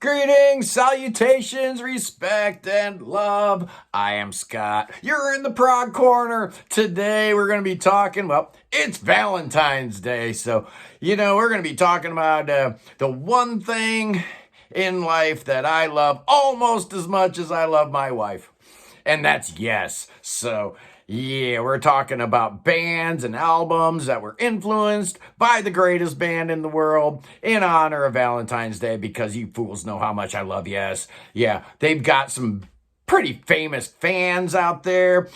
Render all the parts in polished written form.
Greetings, salutations, respect, and love. I am Scott. You're in the Prog Corner. Today we're going to be talking, well, it's Valentine's Day. So, we're going to be talking about the one thing in life that I love almost as much as I love my wife. And that's yes. So, yeah, we're talking about bands and albums that were influenced by the greatest band in the world in honor of Valentine's Day because you fools know how much I love Yes. Yeah, they've got some pretty famous fans out there,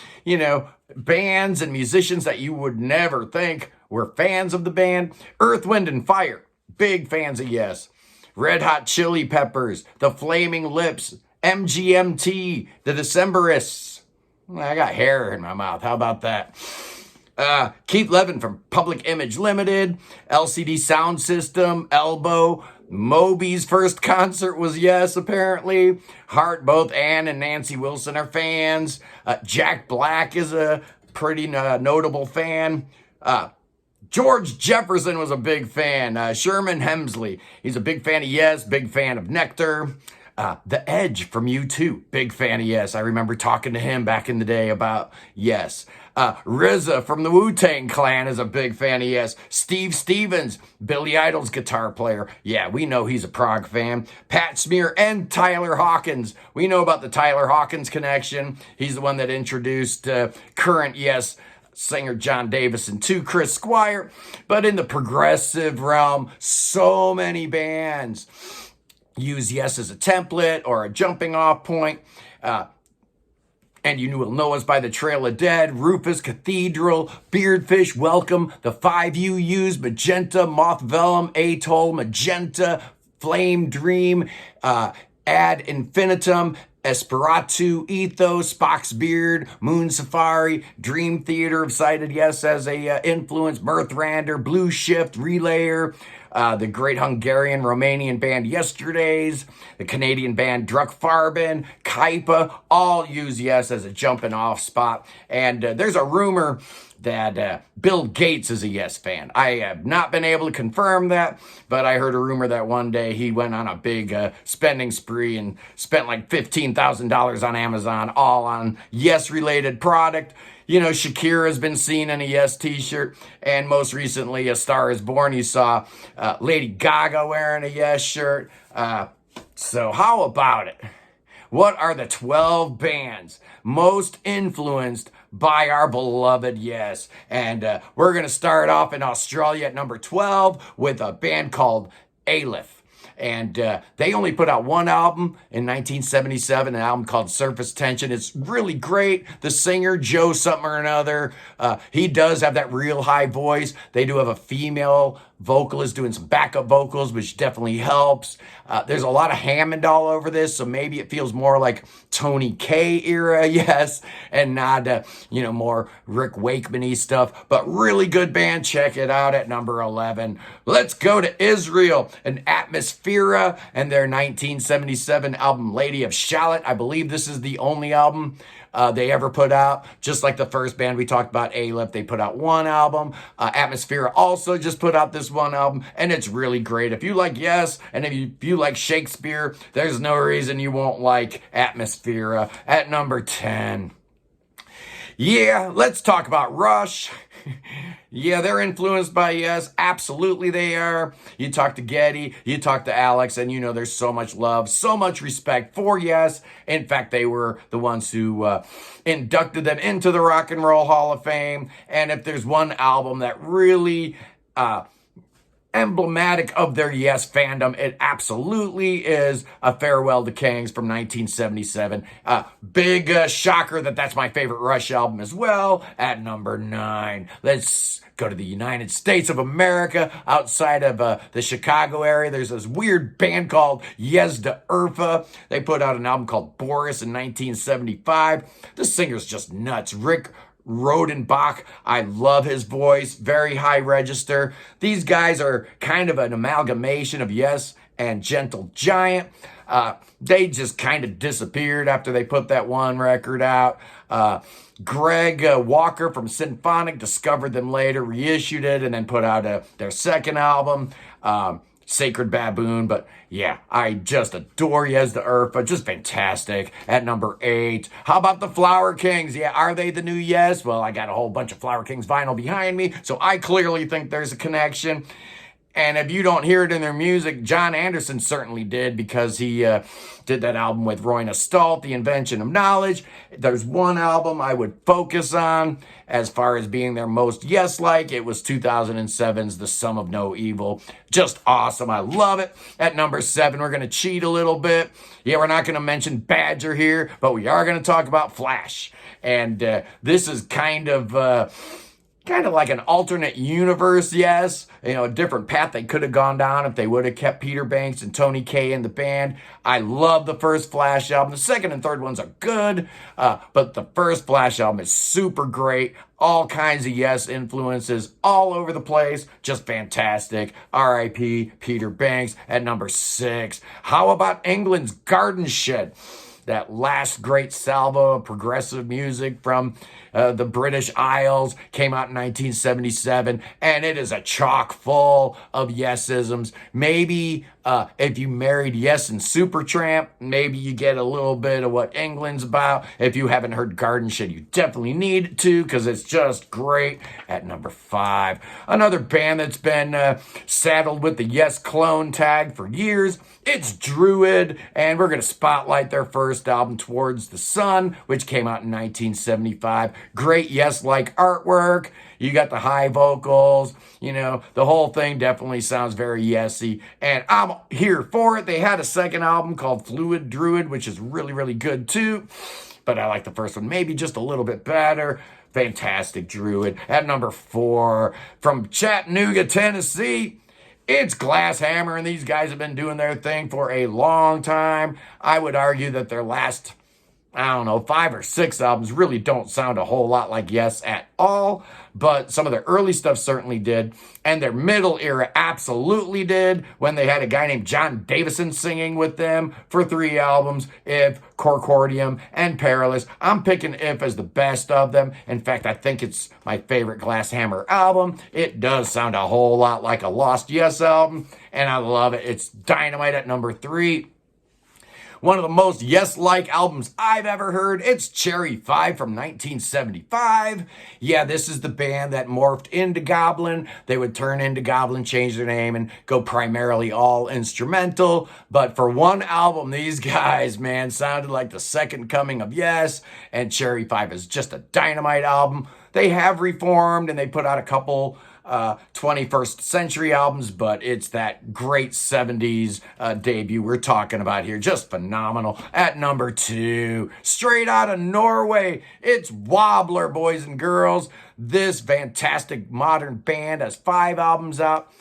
bands and musicians that you would never think were fans of the band. Earth, Wind, and Fire, big fans of Yes. Red Hot Chili Peppers, The Flaming Lips, MGMT, The Decemberists. I got hair in my mouth. How about that? Keith Levin from Public Image Limited, LCD Sound System, Elbow. Moby's first concert was Yes, apparently. Heart, both Ann and Nancy Wilson are fans. Jack Black is a pretty notable fan. George Jefferson was a big fan. Sherman Hemsley, he's a big fan of Yes, big fan of Nectar. The Edge from U2, big fan of Yes. I remember talking to him back in the day about Yes. RZA from the Wu-Tang Clan is a big fan of Yes. Steve Stevens, Billy Idol's guitar player. Yeah, we know he's a Prog fan. Pat Smear and Tyler Hawkins. We know about the Tyler Hawkins connection. He's the one that introduced current Yes singer John Davison to Chris Squire. But in the progressive realm, so many bands use Yes as a template or a jumping off point. And you will know us by the Trail of Dead, Rufus, Cathedral, Beardfish, Welcome, the 5UUs, Magenta, Moth Vellum, Atoll, Magenta, Flame Dream, Ad Infinitum, Esperatu, Ethos, Spock's Beard, Moon Safari, Dream Theater have cited Yes as a influence, Mirthrander, Blue Shift, Relayer, the great Hungarian-Romanian band Yesterdays, the Canadian band Druckfarben, Kaipa, all use Yes as a jumping off spot. And there's a rumor that Bill Gates is a Yes fan. I have not been able to confirm that, but I heard a rumor that one day he went on a big spending spree and spent like $15,000 on Amazon, all on Yes-related product. Shakira's been seen in a Yes t-shirt, and most recently, A Star Is Born, you saw Lady Gaga wearing a Yes shirt. So how about it? What are the 12 bands most influenced by our beloved Yes? And we're going to start off in Australia at number 12 with a band called Aleph. And they only put out one album in 1977, an album called Surface Tension. It's really great. The singer, Joe something or another, he does have that real high voice. They do have a female vocalist doing some backup vocals, which definitely helps. There's a lot of Hammond all over this, so maybe it feels more like Tony Kaye era, Yes, and not, more Rick Wakeman-y stuff. But really good band. Check it out at number 11. Let's go to Israel and Atmosphere and their 1977 album Lady of Shalott. I believe this is the only album they ever put out. Just like the first band we talked about, Aleph, they put out one album. Atmosphere also just put out this one album, and it's really great. If you like Yes, and if you like Shakespeare, there's no reason you won't like Atmosphere at number 10. Yeah, let's talk about Rush. Yeah, they're influenced by Yes. Absolutely they are. You talk to Geddy, you talk to Alex, and there's so much love, so much respect for Yes. In fact, they were the ones who inducted them into the Rock and Roll Hall of Fame. And if there's one album that really emblematic of their Yes fandom, it absolutely is A Farewell to Kings from 1977. Big shocker that's my favorite Rush album as well at number 9. Let's go to the United States of America. Outside of the Chicago area, there's this weird band called Yezda Urfa. They put out an album called Boris in 1975. The singer's just nuts. Rick Rodenbach, I love his voice, very high register. These guys are kind of an amalgamation of Yes and Gentle Giant. They just kind of disappeared after they put that one record out. Greg Walker from Symphonic discovered them later, reissued it, and then put out their second album. Sacred Baboon, but yeah, I just adore Yezda Urfa, just fantastic. At number 8, how about the Flower Kings? Yeah, are they the new Yes? Well, I got a whole bunch of Flower Kings vinyl behind me, so I clearly think there's a connection. And if you don't hear it in their music, John Anderson certainly did, because he did that album with Roy Stalt, The Invention of Knowledge. There's one album I would focus on as far as being their most Yes-like. It was 2007's The Sum of No Evil. Just awesome. I love it. At number 7, we're going to cheat a little bit. Yeah, we're not going to mention Badger here, but we are going to talk about Flash. And this is kind of like an alternate universe, yes. A different path they could have gone down if they would have kept Peter Banks and Tony Kaye in the band. I love the first Flash album. The second and third ones are good, but the first Flash album is super great. All kinds of Yes influences all over the place. Just fantastic. R.I.P. Peter Banks. At number 6. How about England's Garden Shed? That last great salvo of progressive music from the British Isles came out in 1977, and it is a chock full of Yes-isms. Maybe if you married Yes and Supertramp, maybe you get a little bit of what England's about. If you haven't heard Garden Shed, you definitely need to, because it's just great. At number 5, another band that's been saddled with the Yes clone tag for years. It's Druid, and we're going to spotlight their first album, Towards the Sun, which came out in 1975. Great Yes-like artwork. You got the high vocals. The whole thing definitely sounds very Yes-y, and I'm here for it. They had a second album called Fluid Druid, which is really, really good too, but I like the first one maybe just a little bit better. Fantastic Druid. At number 4, from Chattanooga, Tennessee, it's Glass Hammer, and these guys have been doing their thing for a long time. I would argue that their last, 5 or 6 albums really don't sound a whole lot like Yes at all, but some of their early stuff certainly did, and their middle era absolutely did, when they had a guy named John Davison singing with them for 3 albums, If, Corcordium, and Perilous. I'm picking If as the best of them. In fact, I think it's my favorite Glass Hammer album. It does sound a whole lot like a Lost Yes album, and I love it. It's dynamite. At number 3. One of the most Yes-like albums I've ever heard. It's Cherry 5 from 1975. Yeah, this is the band that morphed into Goblin. They would turn into Goblin, change their name, and go primarily all instrumental. But for one album, these guys, man, sounded like the second coming of Yes. And Cherry 5 is just a dynamite album. They have reformed, and they put out a couple 21st century albums, but it's that great 70s debut we're talking about here. Just phenomenal. At number 2, straight out of Norway, it's Wobbler, boys and girls. This fantastic modern band has 5 albums out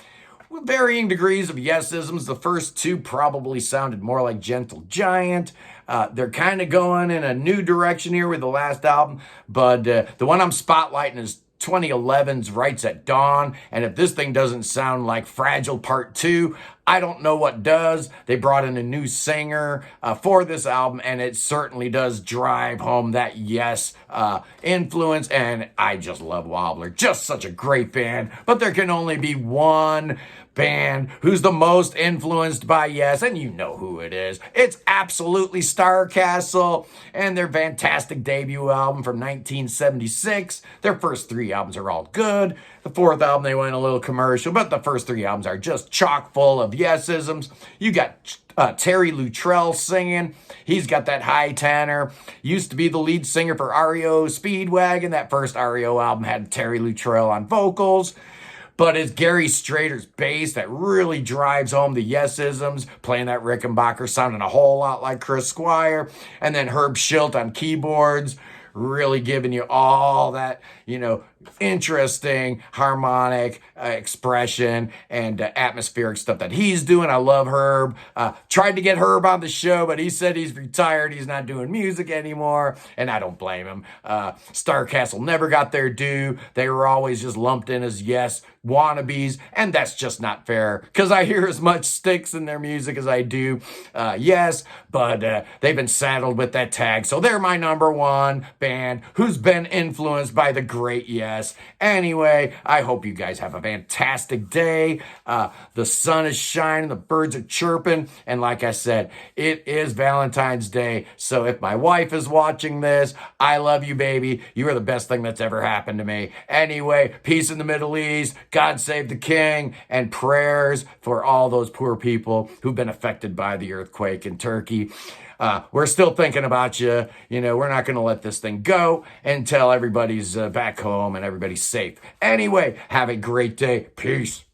with varying degrees of Yes-isms. The first 2 probably sounded more like Gentle Giant. They're kind of going in a new direction here with the last album, but the one I'm spotlighting is 2011's Rights at Dawn, and if this thing doesn't sound like Fragile Part 2, I don't know what does. They brought in a new singer for this album, and it certainly does drive home that Yes influence, and I just love Wobbler. Just such a great band, but there can only be one band who's the most influenced by Yes, and you know who it is. It's absolutely Starcastle, and their fantastic debut album from 1976. Their first 3 albums are all good. The 4th album, they went a little commercial, but the first 3 albums are just chock full of Yes-isms. You got Terry Luttrell singing. He's got that high tenor. Used to be the lead singer for REO Speedwagon. That first REO album had Terry Luttrell on vocals. But it's Gary Strader's bass that really drives home the Yes-isms, playing that Rickenbacker, sounding a whole lot like Chris Squire. And then Herb Schilt on keyboards, really giving you all that, interesting harmonic expression and atmospheric stuff that he's doing. I love Herb. Tried to get Herb on the show, but he said he's retired. He's not doing music anymore, and I don't blame him. Starcastle never got their due. They were always just lumped in as Yes wannabes, and that's just not fair, because I hear as much Styx in their music as I do Yes, but they've been saddled with that tag, so they're my number 1 band who's been influenced by the great Yes. mess. Anyway, I hope you guys have a fantastic day. The sun is shining, the birds are chirping, and like I said, it is Valentine's Day. So if my wife is watching this, I love you, baby. You are the best thing that's ever happened to me. Anyway, peace in the Middle East, God save the king, and prayers for all those poor people who've been affected by the earthquake in Turkey. We're still thinking about you. You know, we're not going to let this thing go until everybody's back home and everybody's safe. Anyway, have a great day. Peace.